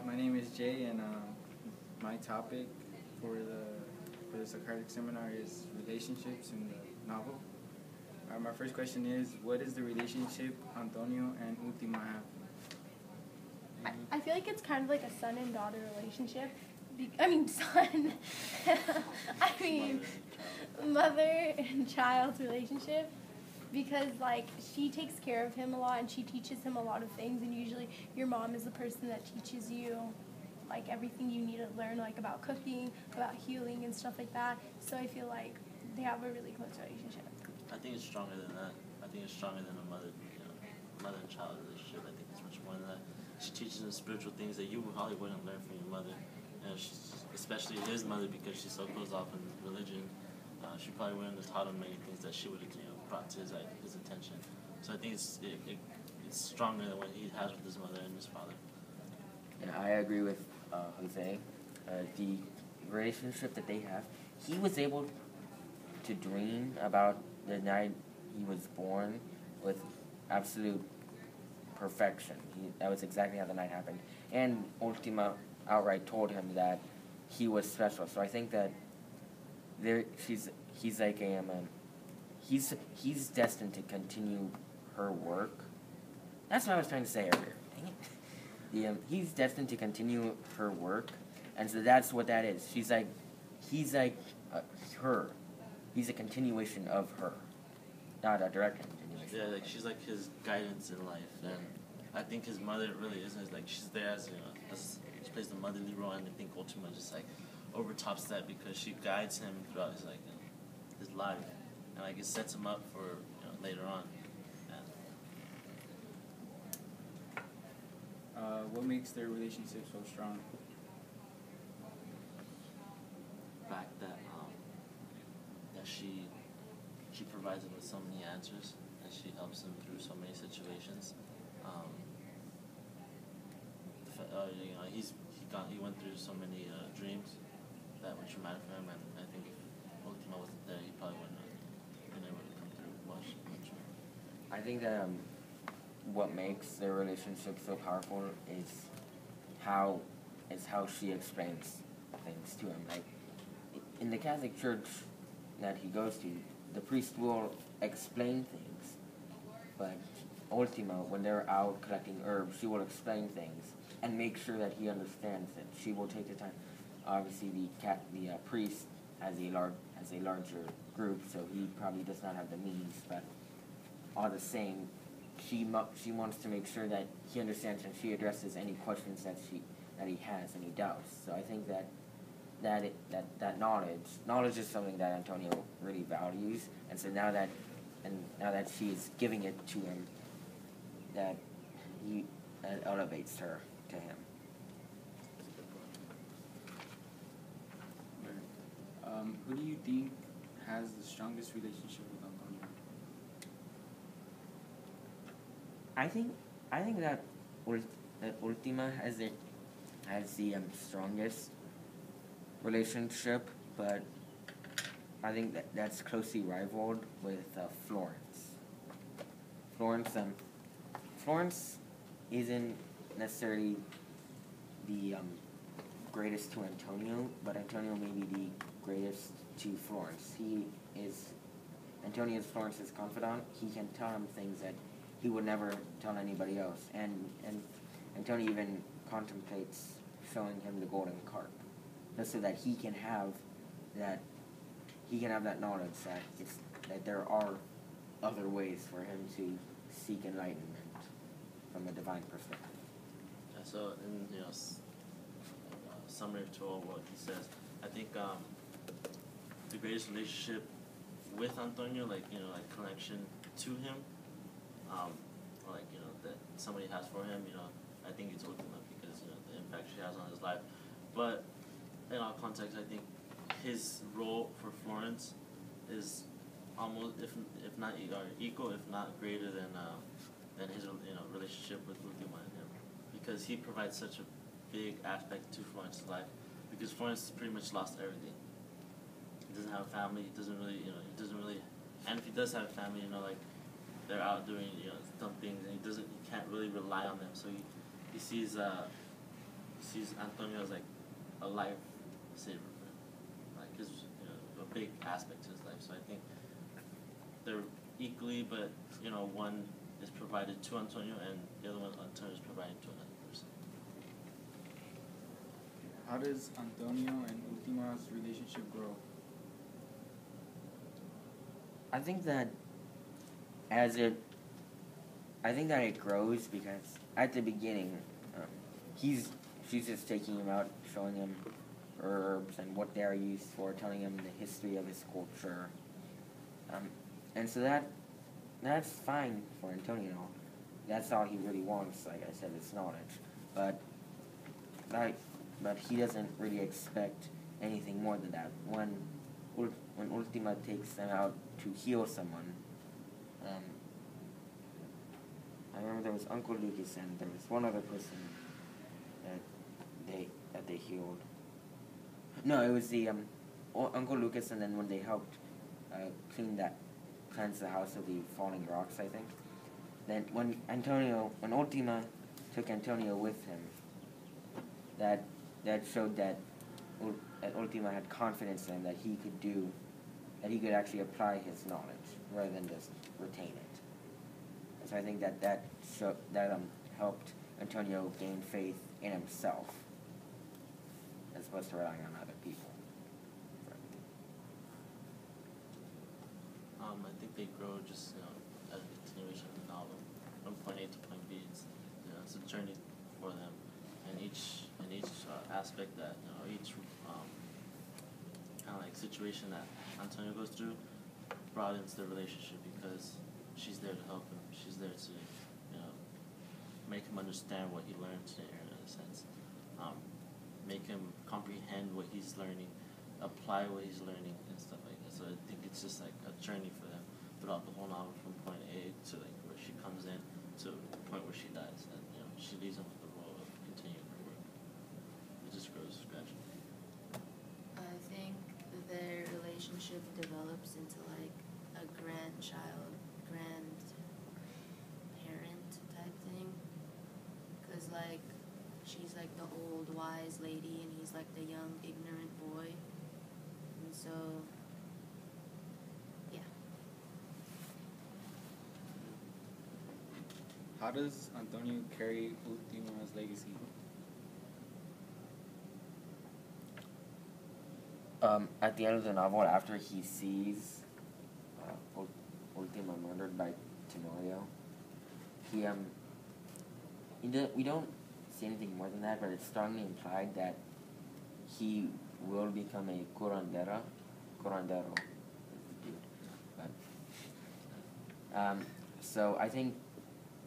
my name is Jay, and my topic for the Socratic seminar is relationships in the novel. My first question is, what is the relationship Antonio and Ultima have? I feel like it's kind of like a son and daughter relationship. Son. Mother and child's relationship. Because, she takes care of him a lot and she teaches him a lot of things. And usually your mom is the person that teaches you, everything you need to learn, about cooking, about healing and stuff like that. So I feel like they have a really close relationship. I think it's stronger than that. I think it's stronger than a mother and child relationship. I think it's much more than that. She teaches him spiritual things that you probably wouldn't learn from your mother. And especially his mother, because she's so closed off in religion. She probably wouldn't have taught him many things that she would have brought to his attention. So I think it's stronger than what he has with his mother and his father. Yeah, I agree with Jose. The relationship that they have, he was able to dream about the night he was born with absolute perfection. That was exactly how the night happened. And Ultima outright told him that he was special. So I think that he's destined to continue her work. That's what I was trying to say earlier. Dang it. He's destined to continue her work, and so that's what that is. He's like her. He's a continuation of her, not a direct continuation. Yeah, she's like his guidance in life, and I think his mother really isn't. She's there as she plays the motherly role, and I think Ultima just overtops that because she guides him throughout his life, and it sets him up for later on. What makes their relationship so strong? The fact that she provides him with so many answers, and she helps him through so many situations. He went through so many dreams that were traumatic for him, and I think if Ultima wasn't there, he probably wouldn't have been able to come through much. I think that what makes their relationship so powerful is how she explains things to him. In the Catholic Church that he goes to, the priest will explain things, but Ultima, when they're out collecting herbs, she will explain things and make sure that he understands it. She will take the time. Obviously, the priest has a larger group, so he probably does not have the means, but all the same, she wants to make sure that he understands, and she addresses any questions that he has, any doubts. So I think that knowledge is something that Antonio really values, and so now that she is giving it to him, that elevates her to him. Who do you think has the strongest relationship with Antonio? I think that Ultima has the strongest relationship, but I think that's closely rivaled with Florence. Florence isn't necessarily the greatest to Antonio, but Antonio may be the greatest to Florence. Antonio is Florence's confidant. He can tell him things that he would never tell anybody else. And Antonio even contemplates showing him the golden carp, just so that he can have that knowledge that there are other ways for him to seek enlightenment from a divine perspective. Yeah, so in summary to all what he says, I think the greatest relationship with Antonio, connection to him, that somebody has for him, I think it's Ultima because the impact she has on his life. But in all context, I think his role for Florence is almost, if not equal, if not greater than his relationship with Ultima and him, because he provides such a big aspect to Florence's life. Because Florence pretty much lost everything. He doesn't have a family. He doesn't really, and if he does have a family, they're out doing, dumb things, and he can't really rely on them. So he sees sees Antonio as like a life saver for him, like his a big aspect to his life. So I think they're equally, but one is provided to Antonio, and the other one Antonio is providing to another person. How does Antonio and Ultima's relationship grow? I think that it grows because at the beginning, she's just taking him out, showing him herbs and what they are used for, telling him the history of his culture, and so that's fine for Antonio. That's all he really wants. Like I said, it's knowledge, but he doesn't really expect anything more than that. When Ultima takes them out to heal someone, I remember there was Uncle Lucas and there was one other person that they healed. No, it was the Uncle Lucas, and then when they helped cleanse the house of the falling rocks, I think. Then when Ultima took Antonio with him, that showed that Ultima had confidence in him that he could actually apply his knowledge rather than just retain it. And so I think that helped Antonio gain faith in himself as opposed to relying on other people. I think they grow just as a continuation of the novel, from point A to point B. It's a journey for them, and each aspect that each kind of like situation that Antonio goes through broadens the relationship because she's there to help him. She's there to make him understand what he learned today, in a sense, make him comprehend what he's learning, apply what he's learning, and stuff like that. So I think it's just like a journey for them throughout the whole novel, from point A to like where she comes in to the point where she dies, and she leaves him with the role of continuing her work. It just grows gradually. I think their relationship develops into like a grandchild, grandparent type thing. Cause like she's like the old wise lady and he's like the young ignorant boy. And so, yeah. How does Antonio carry Ultima's legacy? At the end of the novel, after he sees Ultima murdered by Tenorio, we don't see anything more than that, but it's strongly implied that he will become a curandero. Curandero is the dude. But, so I think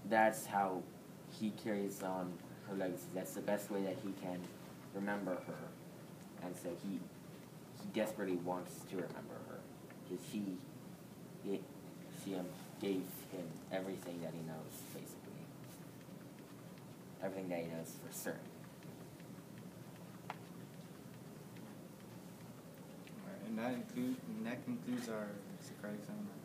that's how he carries on her legacy. That's the best way that he can remember her, and so he desperately wants to remember her because she gave him everything that he knows, basically. Everything that he knows for certain. Alright, and that concludes our Socratic seminar.